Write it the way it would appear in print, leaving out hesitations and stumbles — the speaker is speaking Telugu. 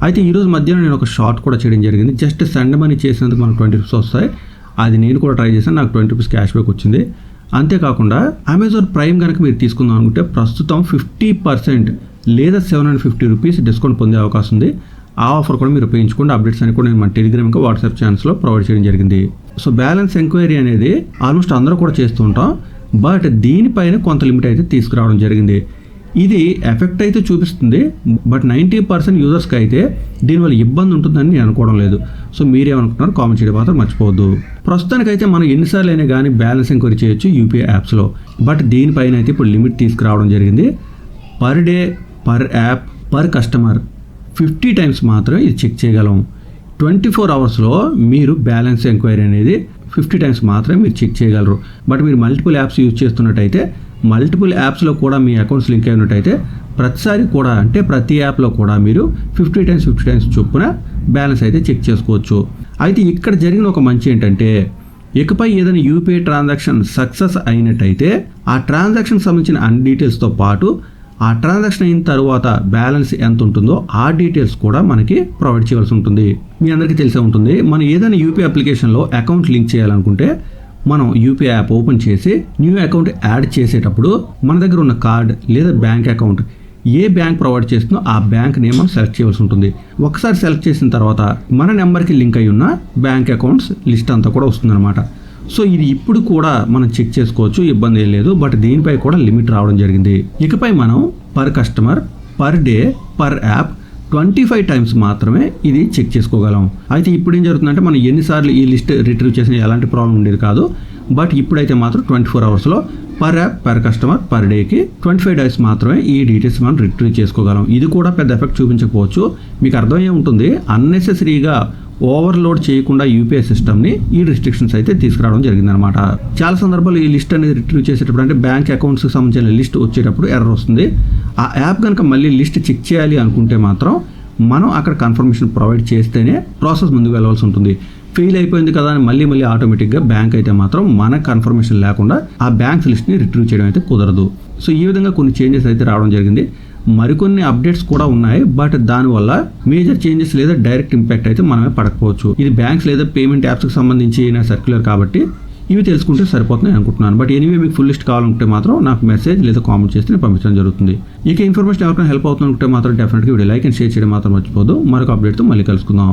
అయితే ఈరోజు మధ్యాహ్నం నేను ఒక షార్ట్ కూడా చేయడం జరిగింది. జస్ట్ సెండ్ మనీ చేసినందుకు మనకు 20 రూపీస్ వస్తాయి. అది నేను కూడా ట్రై చేశాను, నాకు 20 రూపీస్ క్యాష్ బ్యాక్ వచ్చింది. అంతేకాకుండా అమెజాన్ ప్రైమ్ కనుక మీరు తీసుకుందాం అనుకుంటే ప్రస్తుతం 50% లేదా 750 రూపీస్ డిస్కౌంట్ పొందే అవకాశం ఉంది. ఆ ఆఫర్ కూడా మీరు ఉపయోగించుకోండి. అప్డేట్స్ అని కూడా నేను మన టెలిగ్రామ్ ఇంకా వాట్సాప్ ఛానల్స్లో ప్రొవైడ్ చేయడం జరిగింది. సో బ్యాలెన్స్ ఎంక్వైరీ అనేది ఆల్మోస్ట్ అందరూ కూడా చేస్తూ ఉంటాం, బట్ దీనిపైన కొంత లిమిట్ అయితే తీసుకురావడం జరిగింది. ఇది ఎఫెక్ట్ అయితే చూపిస్తుంది, బట్ 90% యూజర్స్కి అయితే దీనివల్ల ఇబ్బంది ఉంటుందని నేను అనుకోవడం లేదు. సో మీరేమనుకుంటున్నారు కామెంట్ చేయడం మాత్రం మర్చిపోవద్దు. ప్రస్తుతానికైతే మనం ఎన్నిసార్లు అయినా కానీ బ్యాలెన్స్ ఎంక్వైరీ చేయొచ్చు యూపీఐ యాప్స్లో, బట్ దీనిపైన అయితే ఇప్పుడు లిమిట్ తీసుకురావడం జరిగింది. Per day, per app, per customer 50 times మాత్రమే ఇది చెక్ చేయగలం. 24 అవర్స్లో మీరు బ్యాలెన్స్ ఎంక్వైరీ అనేది 50 టైమ్స్ మాత్రమే మీరు చెక్ చేయగలరు. బట్ మీరు మల్టిపుల్ యాప్స్ యూజ్ చేస్తున్నట్టయితే, మల్టిపుల్ యాప్స్లో కూడా మీ అకౌంట్స్ లింక్ అయినట్టయితే ప్రతిసారి కూడా అంటే ప్రతి యాప్లో కూడా మీరు 50 టైమ్స్ చొప్పున బ్యాలెన్స్ అయితే చెక్ చేసుకోవచ్చు. అయితే ఇక్కడ జరిగిన ఒక మంచి ఏంటంటే, ఇకపై ఏదైనా యూపీఐ ట్రాన్సాక్షన్ సక్సెస్ అయినట్టయితే ఆ ట్రాన్సాక్షన్ సంబంధించిన అన్ని డీటెయిల్స్తో పాటు ఆ ట్రాన్సాక్షన్ అయిన తర్వాత బ్యాలెన్స్ ఎంత ఉంటుందో ఆ డీటెయిల్స్ కూడా మనకి ప్రొవైడ్ చేయాల్సి ఉంటుంది. మీ అందరికీ తెలిసే ఉంటుంది, మనం ఏదైనా యూపీఐ అప్లికేషన్లో అకౌంట్ లింక్ చేయాలనుకుంటే మనం యూపీఐ యాప్ ఓపెన్ చేసి న్యూ అకౌంట్ యాడ్ చేసేటప్పుడు మన దగ్గర ఉన్న కార్డ్ లేదా బ్యాంక్ అకౌంట్ ఏ బ్యాంక్ ప్రొవైడ్ చేస్తుందో ఆ బ్యాంక్ నేమ్ మనం సెలెక్ట్ చేయాల్సి ఉంటుంది. ఒకసారి సెలెక్ట్ చేసిన తర్వాత మన నెంబర్కి లింక్ అయి ఉన్న బ్యాంక్ అకౌంట్స్ లిస్ట్ అంతా కూడా వస్తుందన్నమాట. సో ఇది ఇప్పుడు కూడా మనం చెక్ చేసుకోవచ్చు, ఇబ్బంది ఏం లేదు. బట్ దీనిపై కూడా లిమిట్ రావడం జరిగింది. ఇకపై మనం per customer, per day, per app 25 times మాత్రమే ఇది చెక్ చేసుకోగలం. అయితే ఇప్పుడు ఏం జరుగుతుందంటే మనం ఎన్నిసార్లు ఈ లిస్ట్ రిట్రీవ్ చేసిన ఎలాంటి ప్రాబ్లం ఉండేది కాదు, బట్ ఇప్పుడైతే మాత్రం 24 అవర్స్లో per app, per customer, per డేకి 25 డేస్ మాత్రమే ఈ డీటెయిల్స్ మనం రిట్రీవ్ చేసుకోగలం. ఇది కూడా పెద్ద ఎఫెక్ట్ చూపించకపోవచ్చు, మీకు అర్థమయ్యే ఉంటుంది. అన్నెసెసరీగా ఓవర్లోడ్ చేయకుండా యూపీఐ సిస్టమ్ని ఈ రిస్ట్రిక్షన్స్ అయితే తీసుకురావడం జరిగిందనమాట. చాలా సందర్భాలు ఈ లిస్ట్ అనేది రిట్రీవ్ చేసేటప్పుడు అంటే బ్యాంక్ అకౌంట్స్కి సంబంధించిన లిస్ట్ వచ్చేటప్పుడు ఎర్రర్ వస్తుంది. ఆ యాప్ కనుక మళ్ళీ లిస్ట్ చెక్ చేయాలి అనుకుంటే మాత్రం మనం అక్కడ కన్ఫర్మేషన్ ప్రొవైడ్ చేస్తేనే ప్రాసెస్ ముందుకు వెళ్ళవలసి ఉంటుంది. ఫెయిల్ అయిపోయింది కదా అని మళ్ళీ ఆటోమేటిక్గా బ్యాంక్ అయితే మాత్రం మన కన్ఫర్మేషన్ లేకుండా ఆ బ్యాంక్స్ లిస్ట్ని రిట్రీవ్ చేయడం అయితే కుదరదు. సో ఈ విధంగా కొన్ని చేంజెస్ అయితే రావడం జరిగింది. మరికొన్ని అప్డేట్స్ కూడా ఉన్నాయి, బట్ దానివల్ల మేజర్ చేంజెస్ లేదా డైరెక్ట్ ఇంపాక్ట్ అయితే మనమే పడకపోవచ్చు. ఇది బ్యాంక్స్ లేదా పేమెంట్ యాప్స్కి సంబంధించిన సర్క్యులర్ కాబట్టి ఇవి తెలుసుకుంటే సరిపోతుంది అనుకుంటున్నాను. బట్ ఎనీవే మీకు ఫుల్ లిస్ట్ కావాలనుకుంటే మాత్రం నాకు మెసేజ్ లేదా కామెంట్ చేస్తే నేను పంపించడం జరుగుతుంది. ఇక ఇన్ఫర్మేషన్ ఎవరికైనా హెల్ప్ అవుతుందంటే మాత్రం డెఫినెట్గా వీడియో లైక్ అండ్ షేర్ చేయడం మాత్రం మర్చిపోదు. మరొక అప్డేట్తో మళ్ళీ కలుసుకుందాం.